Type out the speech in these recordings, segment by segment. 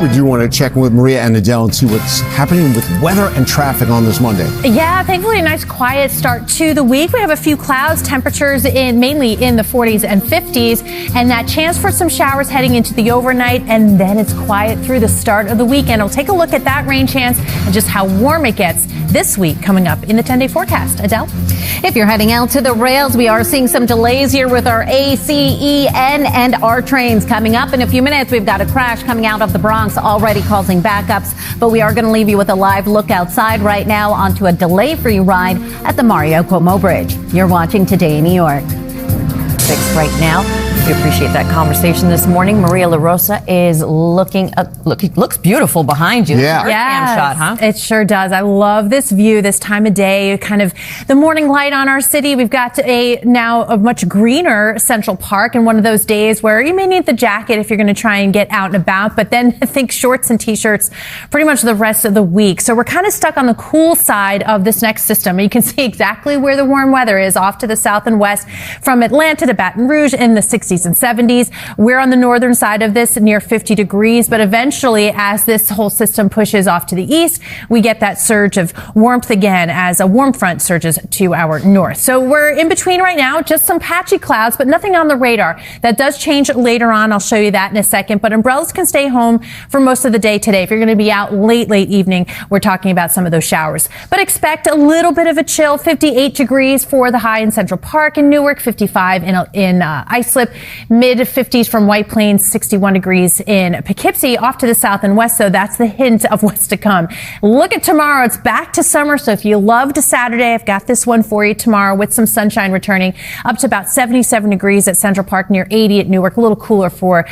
We do want to check in with Maria and Adelle and see what's happening with weather and traffic on this Monday. Yeah, thankfully a nice quiet start to the week. We have a few clouds, temperatures mainly in the 40s and 50s, and that chance for some showers heading into the overnight, and then it's quiet through the start of the weekend. We'll take a look at that rain chance and just how warm it gets this week coming up in the 10-day forecast. Adele? If you're heading out to the rails, we are seeing some delays here with our A, C, E, N, and R trains coming up. In a few minutes, we've got a crash coming out of the Bronx already causing backups, but we are going to leave you with a live look outside right now onto a delay-free ride at the Mario Cuomo Bridge. You're watching Today in New York. Fixed right now. We appreciate that conversation this morning. Maria LaRosa is looks beautiful behind you. Yeah. Yes, shot, huh? It sure does. I love this view this time of day, kind of the morning light on our city. We've got now a much greener Central Park, and one of those days where you may need the jacket if you're going to try and get out and about, but then I think shorts and t-shirts pretty much the rest of the week. So we're kind of stuck on the cool side of this next system. You can see exactly where the warm weather is off to the south and west from Atlanta to Baton Rouge in the 60s and 70s. We're on the northern side of this near 50 degrees, but eventually as this whole system pushes off to the east, we get that surge of warmth again as a warm front surges to our north. So we're in between right now, just some patchy clouds, but nothing on the radar. That does change later on. I'll show you that in a second, but umbrellas can stay home for most of the day today. If you're going to be out late evening, we're talking about some of those showers, but expect a little bit of a chill. 58 degrees for the high in Central Park and Newark, 55 in Islip, mid 50s from White Plains, 61 degrees in Poughkeepsie. Off to the south and west, so that's the hint of what's to come. Look at tomorrow. It's back to summer, so if you loved Saturday, I've got this one for you tomorrow with some sunshine returning up to about 77 degrees at Central Park, near 80 at Newark. A little cooler for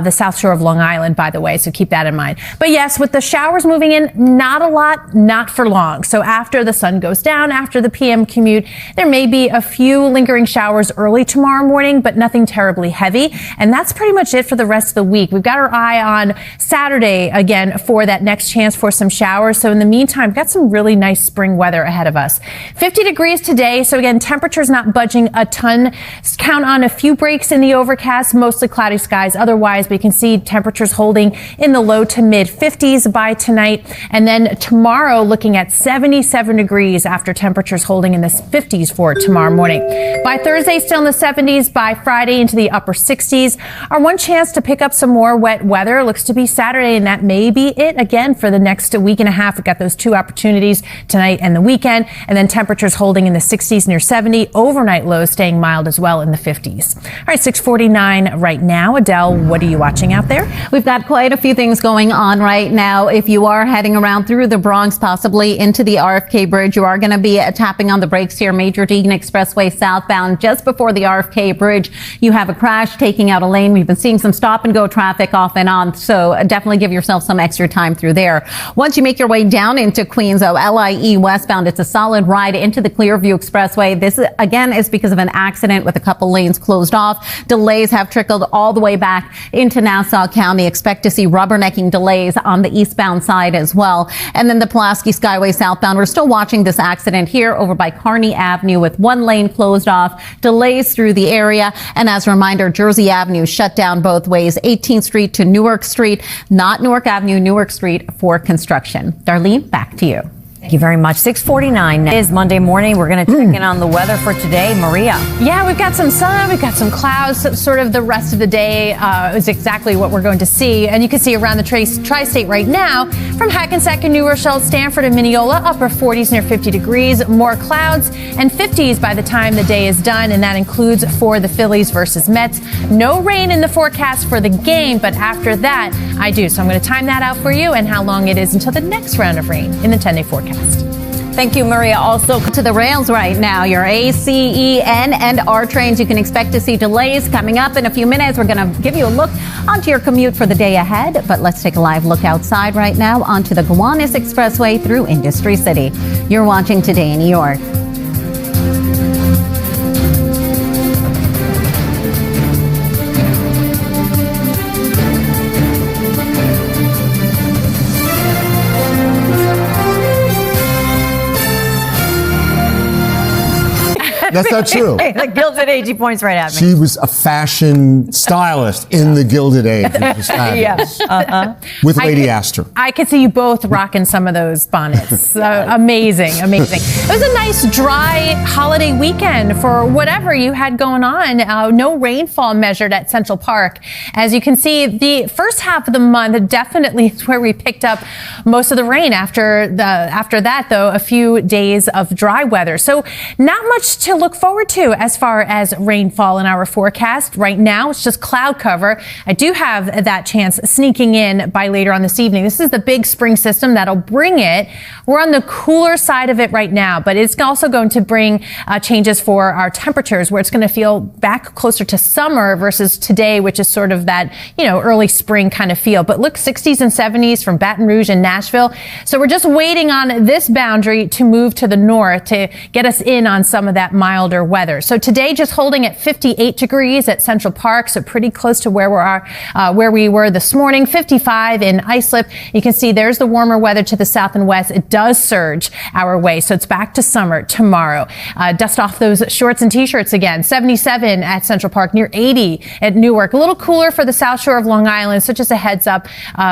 the South Shore of Long Island, by the way, so keep that in mind. But yes, with the showers moving in, not a lot, not for long. So after the sun goes down, after the PM commute, there may be a few lingering showers early tomorrow morning, but nothing terribly heavy. And that's pretty much it for the rest of the week. We've got our eye on Saturday again for that next chance for some showers. So in the meantime, we've got some really nice spring weather ahead of us. 50 degrees today. So again, temperatures not budging a ton. Count on a few breaks in the overcast, mostly cloudy skies. Otherwise, we can see temperatures holding in the low to mid 50s by tonight. And then tomorrow, looking at 77 degrees after temperatures holding in the 50s for tomorrow morning. By Thursday, still in the 70s. By Friday, into the upper 60s. Our one chance to pick up some more wet weather looks to be Saturday, and that may be it again for the next week and a half. We've got those two opportunities tonight and the weekend, and then temperatures holding in the 60s near 70. Overnight lows staying mild as well in the 50s. All right, 6:49 right now. Adele, what are you watching out there? We've got quite a few things going on right now. If you are heading around through the Bronx, possibly into the RFK Bridge, you are going to be tapping on the brakes here. Major Deegan Expressway southbound just before the RFK Bridge. You have a crash taking out a lane. We've been seeing some stop and go traffic off and on, so definitely give yourself some extra time through there. Once you make your way down into Queens, LIE westbound, it's a solid ride into the Clearview Expressway. This again is because of an accident with a couple lanes closed off. Delays have trickled all the way back into Nassau County. Expect to see rubbernecking delays on the eastbound side as well. And then the Pulaski Skyway southbound, we're still watching this accident here over by Kearney Avenue with one lane closed off. Delays through the area. And as a reminder, Jersey Avenue shut down both ways, 18th Street to Newark Street, not Newark Avenue, Newark Street for construction. Darlene, back to you. Thank you very much. 6:49 is Monday morning. We're going to check in on the weather for today. Maria. Yeah, we've got some sun, we've got some clouds. Sort of the rest of the day is exactly what we're going to see. And you can see around the tri-state right now from Hackensack and New Rochelle, Stanford and Mineola, upper 40s near 50 degrees. More clouds and 50s by the time the day is done. And that includes for the Phillies versus Mets. No rain in the forecast for the game, but after that, I do. So I'm going to time that out for you and how long it is until the next round of rain in the 10-day forecast. Thank you, Maria. Also to the rails right now, your A, C, E, N, and R trains. You can expect to see delays coming up in a few minutes. We're going to give you a look onto your commute for the day ahead. But let's take a live look outside right now onto the Gowanus Expressway through Industry City. You're watching Today in New York. That's not true. The Gilded Age, he points right at me. She was a fashion stylist in the Gilded Age, which was fabulous. With Lady Astor. I could see you both rocking some of those bonnets. Amazing. It was a nice, dry holiday weekend for whatever you had going on. No rainfall measured at Central Park. As you can see, the first half of the month definitely is where we picked up most of the rain. After that, though, a few days of dry weather. So not much to look forward to as far as rainfall in our forecast. Right now, it's just cloud cover. I do have that chance sneaking in by later on this evening. This is the big spring system that'll bring it. We're on the cooler side of it right now, but it's also going to bring changes for our temperatures, where it's going to feel back closer to summer versus today, which is sort of that, early spring kind of feel. But look, 60s and 70s from Baton Rouge and Nashville. So we're just waiting on this boundary to move to the north to get us in on some of that milder weather. So today, just holding at 58 degrees at Central Park, so pretty close to where we were this morning. 55 in Islip. You can see there's the warmer weather to the south and west. It does surge our way, so it's back to summer tomorrow. Dust off those shorts and t-shirts again. 77 at Central Park, near 80 at Newark. A little cooler for the South Shore of Long Island, so just a heads up,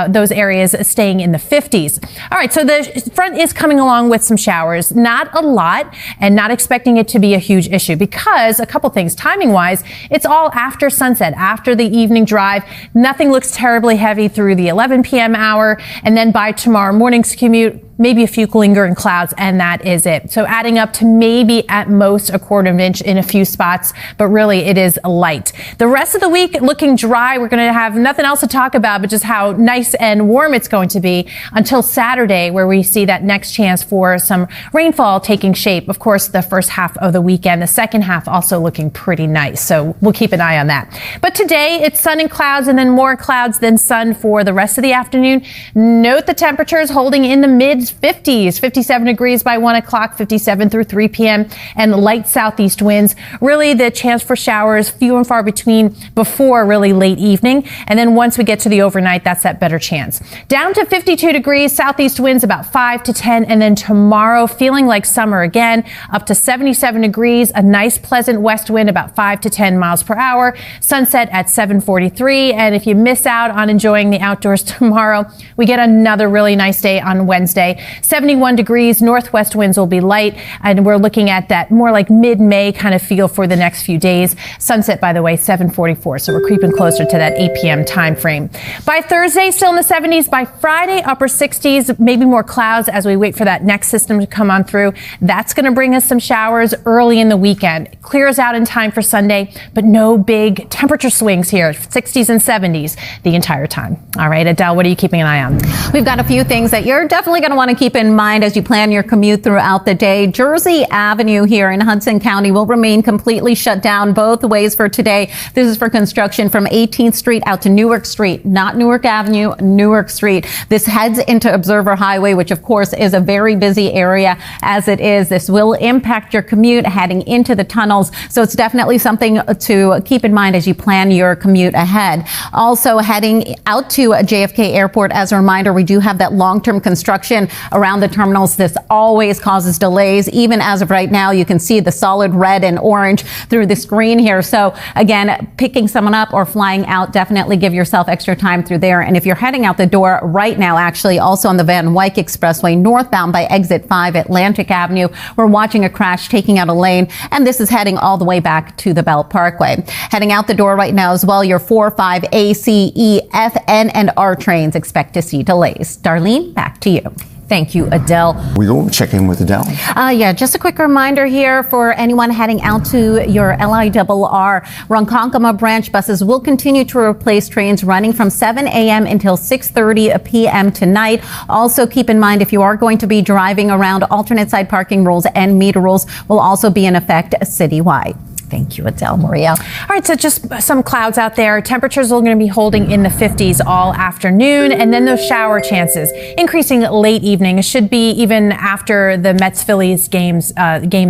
those areas staying in the 50s. All right, so the front is coming along with some showers. Not a lot, and not expecting it to be a huge issue, because a couple things. Timing-wise, it's all after sunset, after the evening drive. Nothing looks terribly heavy through the 11 p.m. hour, and then by tomorrow morning's commute, maybe a few lingering clouds, and that is it. So adding up to maybe at most a quarter of an inch in a few spots, but really it is light. The rest of the week looking dry. We're going to have nothing else to talk about but just how nice and warm it's going to be until Saturday, where we see that next chance for some rainfall taking shape. Of course, the first half of the weekend, the second half also looking pretty nice. So we'll keep an eye on that. But today it's sun and clouds, and then more clouds than sun for the rest of the afternoon. Note the temperatures holding in the mid 50s, 57 degrees by 1 o'clock, 57 through 3 p.m. and light southeast winds. Really the chance for showers few and far between before really late evening. And then once we get to the overnight, that's that better chance. Down to 52 degrees, southeast winds about 5 to 10. And then tomorrow feeling like summer again, up to 77 degrees, a nice pleasant west wind about 5 to 10 miles per hour. Sunset at 7:43. And if you miss out on enjoying the outdoors tomorrow, we get another really nice day on Wednesday. 71 degrees, northwest winds will be light, and we're looking at that more like mid-May kind of feel for the next few days. Sunset, by the way, 7:44, so we're creeping closer to that 8 p.m. time frame. By Thursday, still in the 70s. By Friday, upper 60s, maybe more clouds as we wait for that next system to come on through. That's going to bring us some showers early in the weekend. It clears out in time for Sunday, but no big temperature swings here, 60s and 70s the entire time. All right, Adele, what are you keeping an eye on? We've got a few things that you're definitely going to want to keep in mind as you plan your commute throughout the day. Jersey Avenue here in Hudson County will remain completely shut down both ways for today. This is for construction from 18th Street out to Newark Street, not Newark Avenue, Newark Street. This heads into Observer Highway, which of course is a very busy area as it is. This will impact your commute heading into the tunnels. So it's definitely something to keep in mind as you plan your commute ahead. Also heading out to JFK Airport, as a reminder, we do have that long-term construction around the terminals. This always causes delays. Even as of right now, you can see the solid red and orange through the screen here. So again, picking someone up or flying out, definitely give yourself extra time through there. And if you're heading out the door right now, actually also on the Van Wyck Expressway northbound by exit 5 Atlantic Avenue, we're watching a crash taking out a lane, and this is heading all the way back to the Belt Parkway. Heading out the door right now as well, your 4, 5, A, C, E, F, N, and R trains expect to see delays. Darlene, back to you. Thank you, Adele. We go check in with Adele. Yeah, just a quick reminder here for anyone heading out to your LIRR. Ronkonkoma branch buses will continue to replace trains running from 7 a.m. until 6:30 p.m. tonight. Also, keep in mind if you are going to be driving around, alternate side parking rules and meter rules will also be in effect citywide. Thank you, Adele. Maria. All right, so just some clouds out there. Temperatures are going to be holding in the 50s all afternoon, and then those shower chances increasing late evening. It should be even after the Mets-Phillies game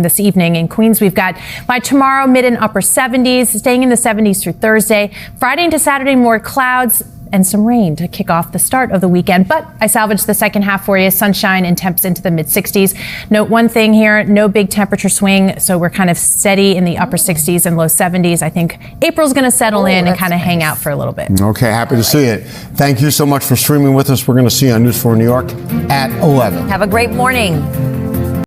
this evening in Queens. We've got by tomorrow mid and upper 70s, staying in the 70s through Thursday. Friday into Saturday, more clouds. and some rain to kick off the start of the weekend. But I salvaged the second half for you. Sunshine and temps into the mid-60s. Note one thing here, no big temperature swing, so we're kind of steady in the upper 60s and low 70s. I think April's going to settle in and kind of hang out for a little bit. Okay, happy to see it. Thank you so much for streaming with us. We're going to see you on News 4 New York at 11. Have a great morning.